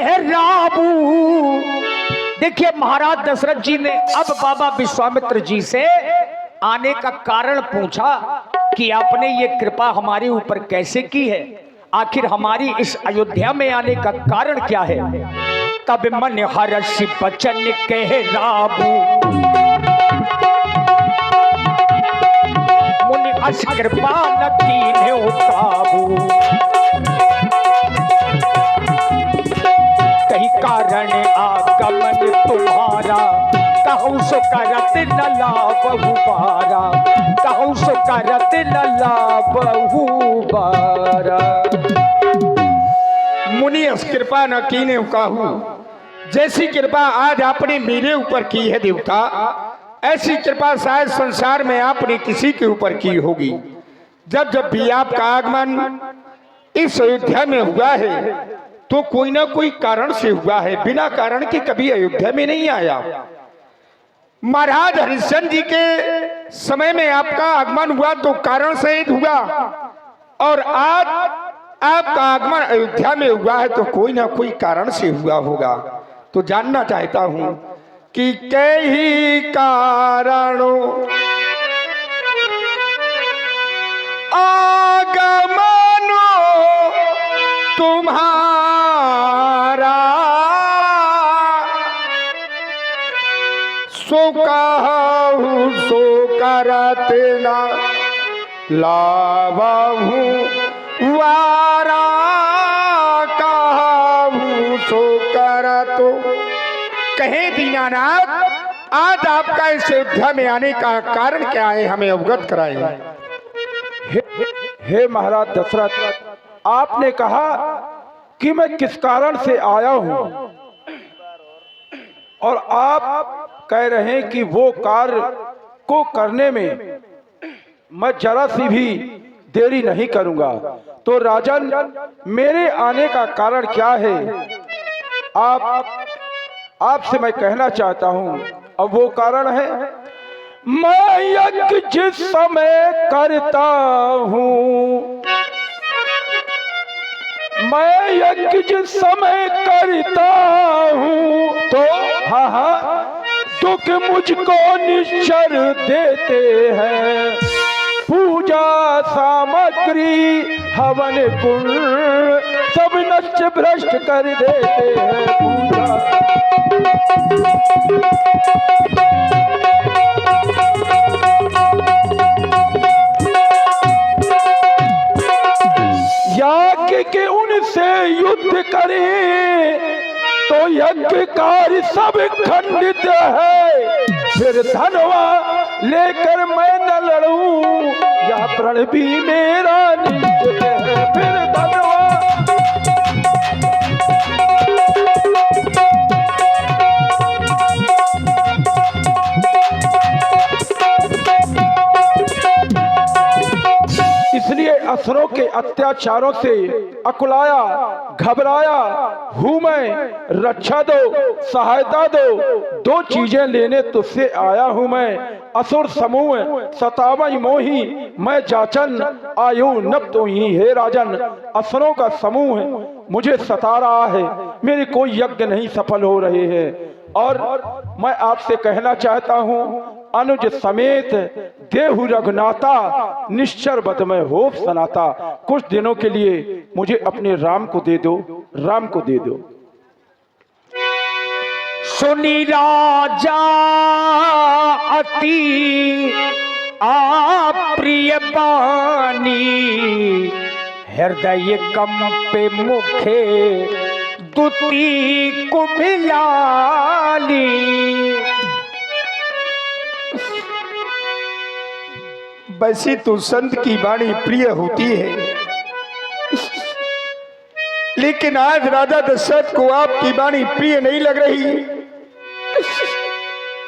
कह राबू। देखिए महाराज दशरथ जी ने अब बाबा विश्वामित्र जी से आने का कारण पूछा कि आपने ये कृपा हमारे ऊपर कैसे की है, आखिर हमारी इस अयोध्या में आने का कारण क्या है। तब मन हर्ष बचन कह राबू, मुनि अस कृपा न कीन्हे काबू। कही कारण आगमन तुम्हारा, कहूँ सो करत न लाबहु बारा, कहूँ सो करत न लाबहु बारा। मुनि अस कृपा न कीन्हे काहू। जैसी कृपा आज आपने मेरे ऊपर की है देवता, ऐसी कृपा शायद संसार में आपने किसी के ऊपर की होगी। जब जब भी आपका आगमन इस अयोध्या में हुआ है तो कोई ना कोई कारण से हुआ है, बिना कारण के कभी अयोध्या में नहीं आया। महाराज हरिश्चंद्र जी के समय में आपका आगमन हुआ तो कारण सहित हुआ, और आज आपका आगमन अयोध्या में हुआ है तो कोई ना कोई कारण से हुआ होगा। तो जानना चाहता हूं कि कई कारणों आगमनो तुम्हारा, सो कहूँ सो करत न लाबहु वारा, कहूँ सो करत। कहे दीनानाथ, आज आपका इस अयोध्या में आने का कारण क्या है, हमें अवगत कराएं। हे महाराज दशरथ, आपने कहा कि मैं किस कारण से आया हूं, और आप कह रहे हैं कि वो कार्य को करने में मैं जरा सी भी देरी नहीं करूंगा। तो राजन, मेरे आने का कारण क्या है, आपसे मैं कहना चाहता हूं। अब वो कारण है, मैं यज्ञ जिस समय करता हूं, मैं यज्ञ जिस समय करता हूं, तो हाँ दुख मुझको निश्चर देते हैं। पूजा सामग्री हवन कुंड सब नष्ट भ्रष्ट कर देते हैं। पूजा याज्ञ के उनसे युद्ध करें तो यज्ञ कार्य सब खंडित है। फिर धनवा लेकर मैं न लड़ूं, यह प्रण भी मेरा निश्चित है। फिर धनवा इसलिए असुरों के अत्याचारों से अकुलाया घबराया हूं मैं। रक्षा दो, सहायता दो, दो चीजें लेने तुझसे आया हूं मैं। असुर समूह सतावई मोही, मैं जाचन आयु नब तो ही। हे राजन, असुरों का समूह मुझे सता रहा है, मेरे कोई यज्ञ नहीं सफल हो रहे हैं। और मैं आपसे कहना चाहता हूं, अनुज समेत देहु रघुनाथा, निश्चर बद में हो सनाता। कुछ दिनों के लिए मुझे अपने राम को दे दो, राम को दे दो। सुनी राजा अति प्रिय बानी, हृदय कंपे मुखे दुती कुमिलाली। वैसे तो संत की वाणी प्रिय होती है, लेकिन आज राजा दशरथ को आपकी वाणी प्रिय नहीं लग रही।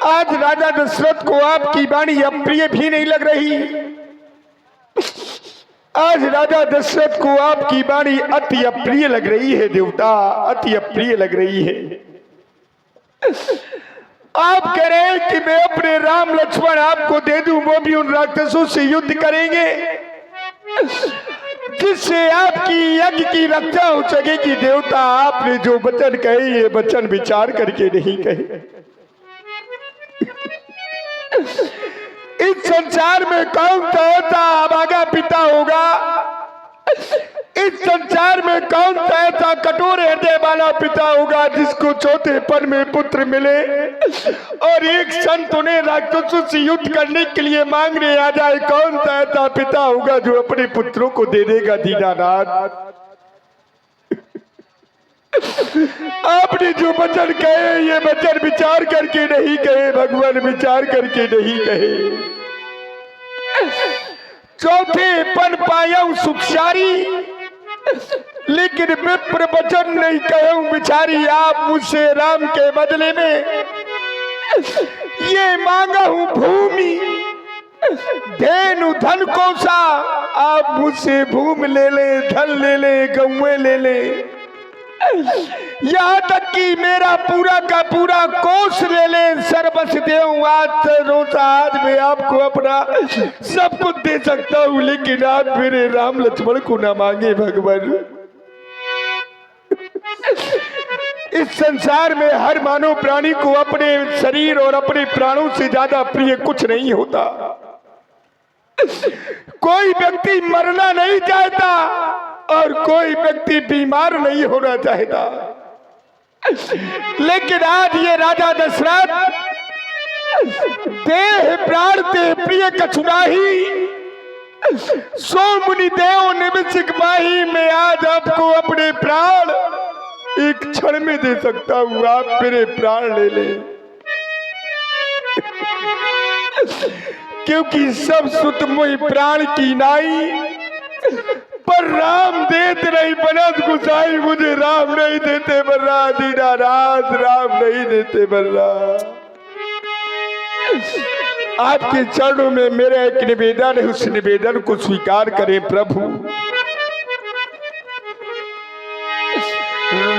आज राजा दशरथ को आपकी वाणी अप्रिय भी नहीं लग रही। आज राजा दशरथ को आपकी वाणी अति अप्रिय लग रही है देवता, अति अप्रिय लग रही है। आप कह रहे हैं कि मैं अपने राम लक्ष्मण आपको दे दूं, वो भी उन राक्षसों से युद्ध करेंगे। जिससे आपकी यज्ञ की रक्षा हो सकेगी। देवता, आपने जो वचन कहे ये वचन विचार करके नहीं कहे। इस संसार में कौन सा ऐसा अभागा पिता होगा, इस संसार में कौन सा ऐसा कठोर हृदय वाला पिता होगा जिसको चौथे पन में पुत्र मिले और एक संत उन्हें राक्षसों से युद्ध करने के लिए मांगने आ जाए। कौन सा ऐसा पिता होगा जो अपने पुत्रों को दे देगा दीनानाथ। आपने जो वचन कहे ये वचन विचार करके नहीं कहे भगवान, विचार करके नहीं कहे। चौथे पन पाया सुखसारी, लेकिन विप्र वचन नहीं कहूं बिचारी। आप मुझसे राम के बदले में ये मांगा हूं भूमि, धेनु धन को सा। आप मुझसे भूमि ले ले, धन ले ले, गौएं ले ले, यहाँ तक कि मेरा पूरा का पूरा कोष ले ले, सर्वस देऊं। आज रोजा आज मैं आपको अपना सब कुछ दे सकता हूँ, लेकिन आप मेरे राम लक्ष्मण को ना मांगे भगवान। इस संसार में हर मानव प्राणी को अपने शरीर और अपने प्राणों से ज्यादा प्रिय कुछ नहीं होता। कोई व्यक्ति मरना नहीं चाहता और कोई व्यक्ति बीमार नहीं होना चाहता, लेकिन आज ये राजा दशरथ देह प्राण ते प्रिय कछुराही, सो मुनि देव निमिषिक माही। मैं आज आपको अपने प्राण एक क्षण में दे सकता हूं, आप मेरे प्राण ले ले। क्योंकि सब सुत मुहि प्राण की नाई, पर राम देते नहीं बनत गुसाई। मुझे राम नहीं देते बर्रा दीनानाथ, राम नहीं देते बर्रा। आपके चरणों में मेरा एक निवेदन है, उस निवेदन को स्वीकार करें प्रभु।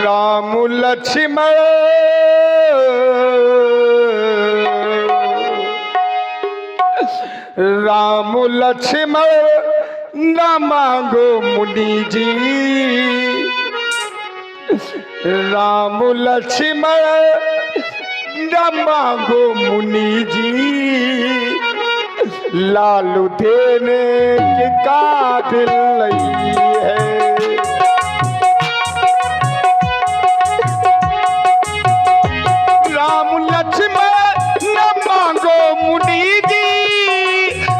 राम लक्ष्मण राम लक्ष्मण न मांगो मुनि जी, राम लक्ष्मण न मांगो मुनि जी। लालू देने के काबिल नहीं है। राम लक्ष्मण न मांगो मुनि जी,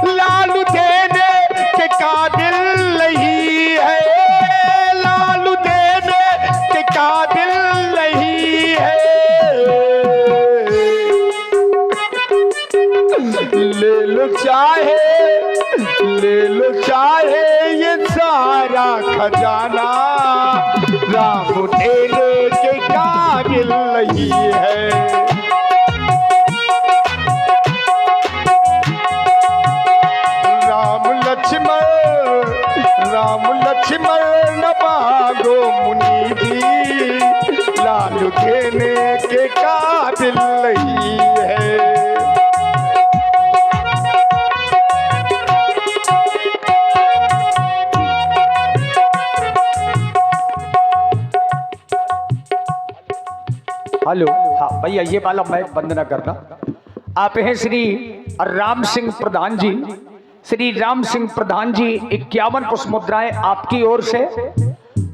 लालू देने के काबिल नहीं है। लालू देने के काबिल नहीं है। ले लो चाहे ये सारा खजाना, राम देने के काबिल नहीं है। राम लक्ष्मण न मांगो मुनि जी, लालू देने के काबिल नहीं है। हेलो, हाँ भैया ये वाला माइक बंद ना करना। आप हैं श्री राम सिंह प्रधान जी। श्री राम सिंह प्रधान जी 51 पुष्प मुद्राएं आपकी ओर से।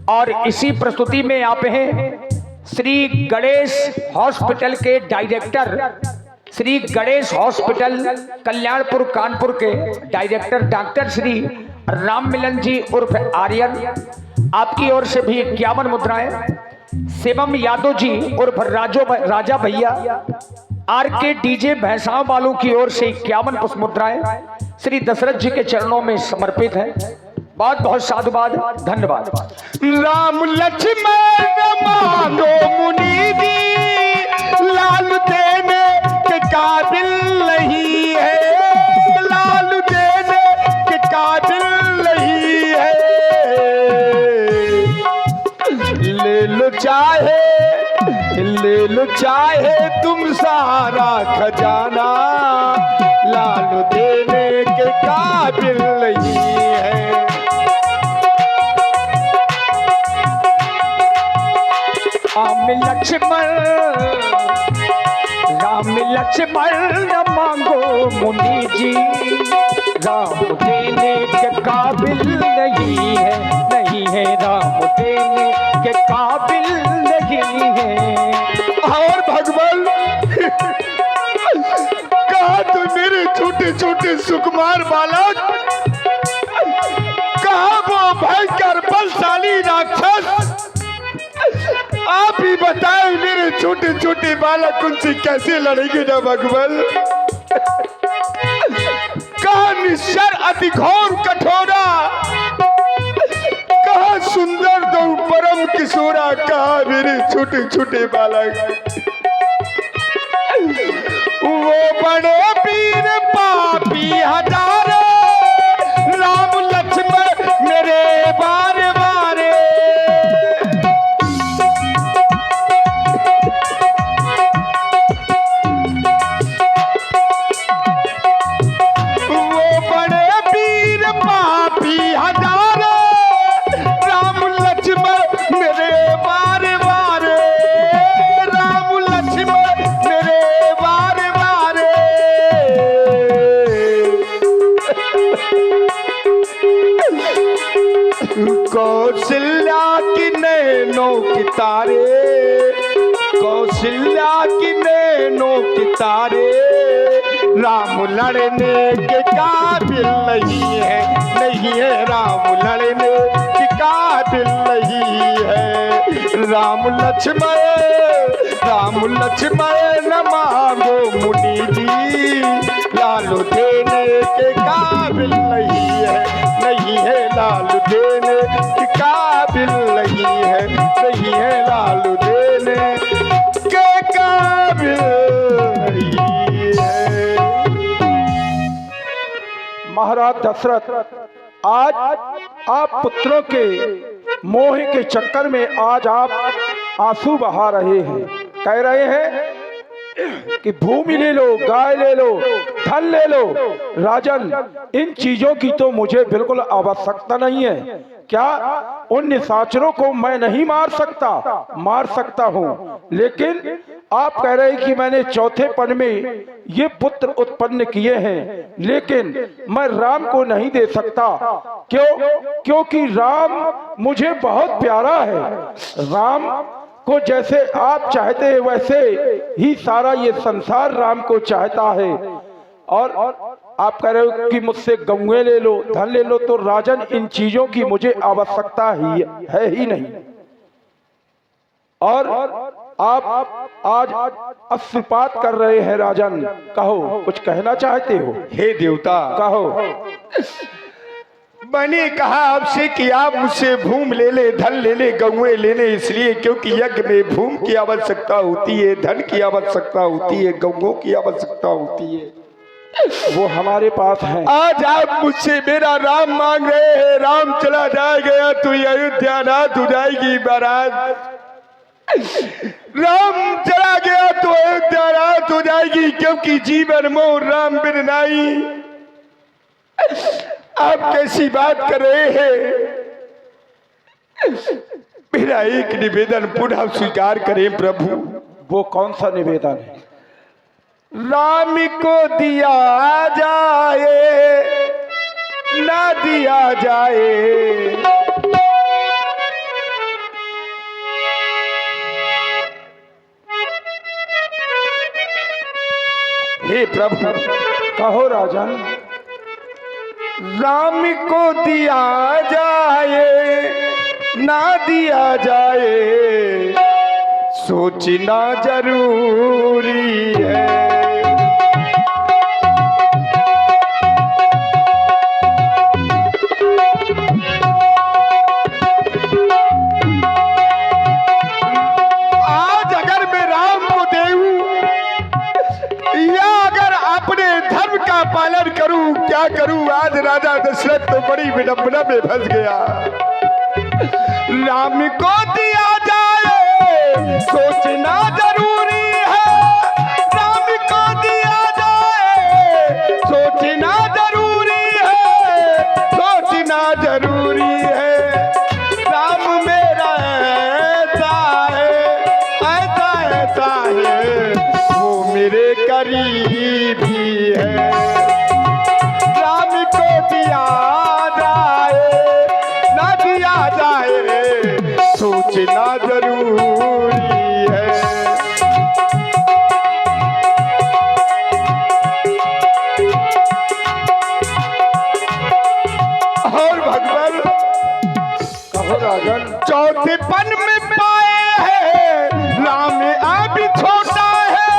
और इसी प्रस्तुति में आप हैं श्री गणेश हॉस्पिटल के डायरेक्टर, श्री गणेश हॉस्पिटल कल्याणपुर कानपुर के डायरेक्टर डॉक्टर श्री राम मिलन जी उर्फ आर्यन, आपकी ओर से भी 51 मुद्राएं। शिवम यादव जी उर्फ राजा भैया आरके डीजे भैंसाओं वालों की ओर से 51 पुष्प मुद्राएं श्री दशरथ जी के चरणों में समर्पित है। बहुत बहुत साधुवाद, धन्यवाद। राम लक्ष्मण मांगो मुनि जी, लाल देने के काबिल नहीं है। लाल देने के काबिल नहीं है। ले लो चाहे तुम सारा खजाना, लाल देने के काबिल नहीं है। राम लक्ष्मण न मांगो मुनि जी, राम देने के काबिल नहीं है राम देने के काबिल नहीं है। और भगवान कहा तो मेरे छोटे छोटे सुकुमार बालक, कहा वो भयंकर बलशाली राक्षस, आप ही बताएं मेरे छोटे छोटे बालक उनसे कैसे लड़ेंगे ना भगवान। कहा निश्चर अति घोर कठोरा, कहा सुंदर दो परम किशोरा, कहा मेरे छोटे छोटे बालक। वो बड़े पीर पापी हजारे, राम लक्ष्मण मेरे बारे बारे। वो बड़े पीर पापी हजारे, राम लक्ष्मण मेरे बारे बारे, राम लक्ष्मण मेरे बारे बारे। कौशल्या की नैनों की तारे, कौशल्या की नैनों की तारे, राम लड़ने के काबिल नहीं है राम लड़ने के काबिल नहीं है। राम लक्ष्मण न मांगो मुनि जी, लालू देने के काबिल नहीं है लालू देने के काबिल नहीं है लालू देने के काबिल नहीं है। महाराज दशरथ, आज आप पुत्रों के मोह के चक्कर में आज आप आंसू बहा रहे हैं। कह रहे हैं कि भूमि ले लो, गाय ले लो, धन ले लो। राजन, इन चीजों की तो मुझे बिल्कुल आवश्यकता नहीं है। क्या उन निशाचरों को मैं नहीं मार सकता? मार सकता हूँ, लेकिन आप कह रहे हैं कि मैंने चौथे पन में ये पुत्र उत्पन्न किए हैं, लेकिन मैं राम को नहीं दे सकता। क्यों? क्योंकि राम मुझे बहुत प्यारा है। राम को जैसे आप चाहते हैं वैसे ही सारा ये संसार राम को चाहता है। और आप कह रहे हो कि मुझसे गौएं ले लो, धन ले लो, तो राजन इन चीजों की मुझे आवश्यकता ही नहीं। और आप आज अश्रुपात कर रहे हैं। राजन, कहो, कुछ कहना चाहते हो? हे देवता, कहो। मैंने कहा आपसे कि आप मुझसे भूम ले ले, धन ले ले, गौएं ले ले, इसलिए क्योंकि यज्ञ में भूम की आवश्यकता होती है, धन की आवश्यकता होती है, गौओं की आवश्यकता होती है। वो हमारे पास है। आज आप मुझसे मेरा राम मांग रहे हैं। राम चला जाएगा तो अयोध्या नाथ हो जाएगी महाराज। राम चला गया तो अयोध्या नाथ हो जाएगी, क्योंकि जीवन मोर राम बिन नाई। आप कैसी बात कर रहे हैं? मेरा एक निवेदन पुनः स्वीकार करें प्रभु। वो कौन सा निवेदन है? राम को दिया जाए ना दिया जाए, हे प्रभु। कहो राजन। राम को दिया जाए ना दिया जाए, सोचना जरूरी है। आज अगर मैं राम को देऊं या अगर अपने धर्म का पालन करूं, क्या करूं? आज राजा दशरथ तो बड़ी विडंबना में फंस गया। राम को दिया जाए सोचना जरूरी है, राम को दिया जाए सोचना जरूरी है, सोचना जरूरी है। राम मेरा ऐसा है, कैसा है वो मेरे करीब ही है। राम को दिया जाए ना दिया जाए सोचना जरूरी है। और भगवान कहो राजन। चौथे पन में पाए हैं राम अभी छोटा है।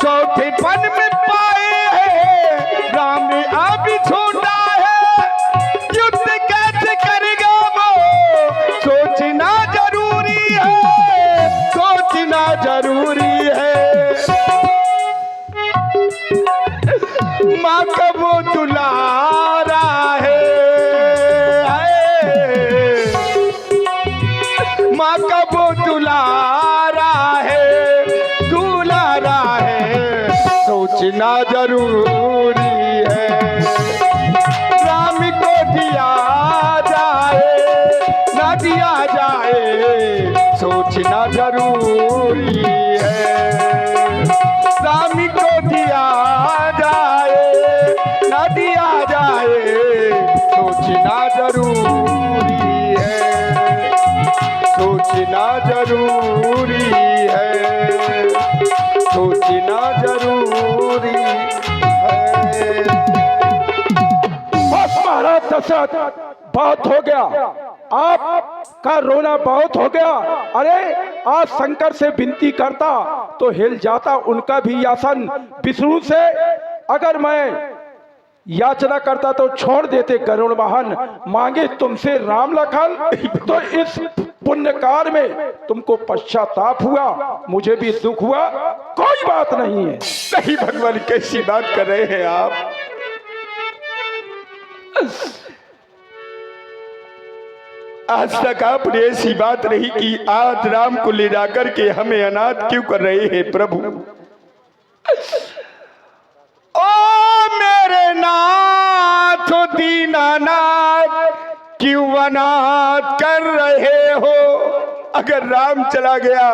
चौथे पन में पाए हैं राम अभी छोटा है। युद्ध कैसे करेगा वो सोचना जरूरी है, सोचना जरूरी है। माँ का वो दुलारा है, माँ का वो दुलारा है, दुलारा है सोचना जरूरी है। राम को दिया जाए ना दिया जाए सोचना जरूरी है। राम को दिया जाए ना दिया जाए सोचना जरूरी है, सोचना जरूरी है, सोचना जरूरी है। बस महाराज दशरथ, बहुत हो गया, आपका रोना बहुत हो गया। अरे आज शंकर से विनती करता तो हिल जाता उनका भी आसन। विष्णु से अगर मैं याचना करता तो छोड़ देते गरुड़ वाहन, मांगे तुमसे राम लखन। तो इस पुण्य कार्य में तुमको पश्चाताप हुआ, मुझे भी दुख हुआ, कोई बात नहीं है। नहीं भगवान, कैसी बात कर रहे हैं आप। आज तक आपने ऐसी बात नहीं की, आज राम को ले जाकर के हमें अनाथ क्यों कर रहे हैं प्रभु। ओ मेरे नाथ दीनानाथ, क्यों अनाथ कर रहे हो। अगर राम चला गया